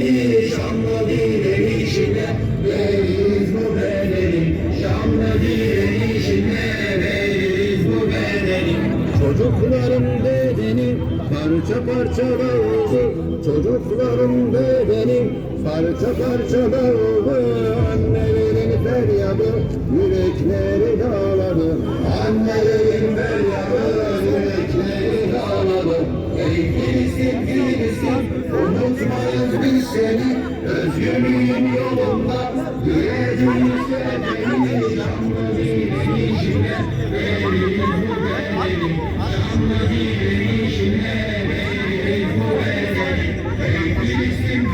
bedeni, şanlı direnişine veririz bu bedeni, şanlı direnişine veririz bu bedeni. Çocukların bedeni parça parça dağıldı, çocukların bedeni parça parça dağıldı. Annelerin feryadı yürekleri dağladı, annelerin feryadı yürekleri dağladı. Ey Filistin, Filistin, unutmayız biz seni, özgürlüğün yolunda yürüdüğümüz bedeni, şanlı direnişine veririz bu bedeni, şanlı direnişine veririz bu bedeni. Ey Filistin.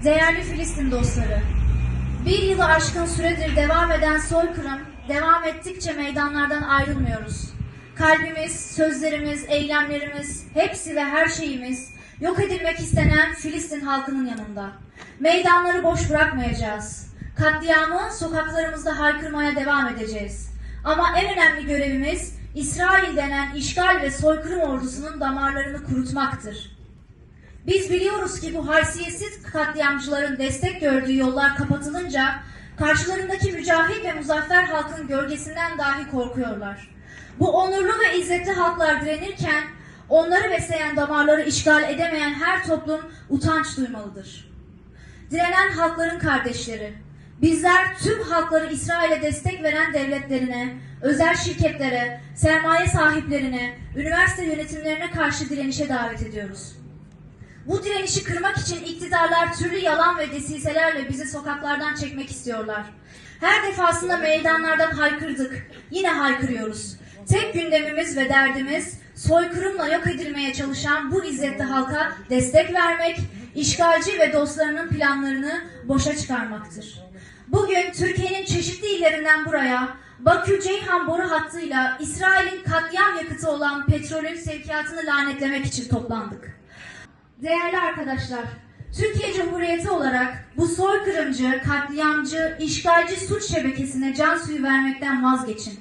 Değerli Filistin dostları, bir yılı aşkın süredir devam eden soykırım, devam ettikçe meydanlardan ayrılmıyoruz. Kalbimiz, sözlerimiz, eylemlerimiz, hepsi ve her şeyimiz yok edilmek istenen Filistin halkının yanında. Meydanları boş bırakmayacağız. Katliamı sokaklarımızda haykırmaya devam edeceğiz. Ama en önemli görevimiz İsrail denen işgal ve soykırım ordusunun damarlarını kurutmaktır. Biz biliyoruz ki bu haysiyetsiz katliamcıların destek gördüğü yollar kapatılınca karşılarındaki mücahit ve muzaffer halkın gölgesinden dahi korkuyorlar. Bu onurlu ve izzetli halklar direnirken onları besleyen damarları işgal edemeyen her toplum utanç duymalıdır. Direnen halkların kardeşleri, bizler tüm halkları İsrail'e destek veren devletlerine, özel şirketlere, sermaye sahiplerine, üniversite yönetimlerine karşı direnişe davet ediyoruz. Bu direnişi kırmak için iktidarlar türlü yalan ve desiselerle bizi sokaklardan çekmek istiyorlar. Her defasında meydanlardan haykırdık, yine haykırıyoruz. Tek gündemimiz ve derdimiz soykırımla yok edilmeye çalışan bu izzetli halka destek vermek, işgalci ve dostlarının planlarını boşa çıkarmaktır. Bugün Türkiye'nin çeşitli illerinden buraya Bakü-Ceyhan boru hattıyla İsrail'in katliam yakıtı olan petrolün sevkiyatını lanetlemek için toplandık. Değerli arkadaşlar, Türkiye Cumhuriyeti olarak bu soykırımcı, katliamcı, işgalci suç şebekesine can suyu vermekten vazgeçin.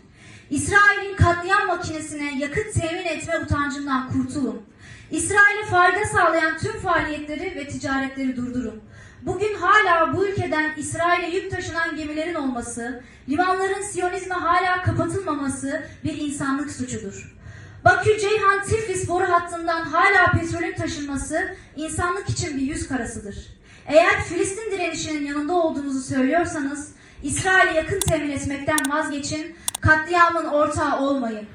İsrail'in katliam makinesine yakıt temin etme utancından kurtulun. İsrail'e fayda sağlayan tüm faaliyetleri ve ticaretleri durdurun. Bugün hala bu ülkeden İsrail'e yük taşınan gemilerin olması, limanların Siyonizme hala kapatılmaması bir insanlık suçudur. Bakü-Ceyhan-Tiflis boru hattından hala petrolün taşınması insanlık için bir yüz karasıdır. Eğer Filistin direnişinin yanında olduğunuzu söylüyorsanız, İsrail'e yakın temin etmekten vazgeçin, katliamın ortağı olmayın.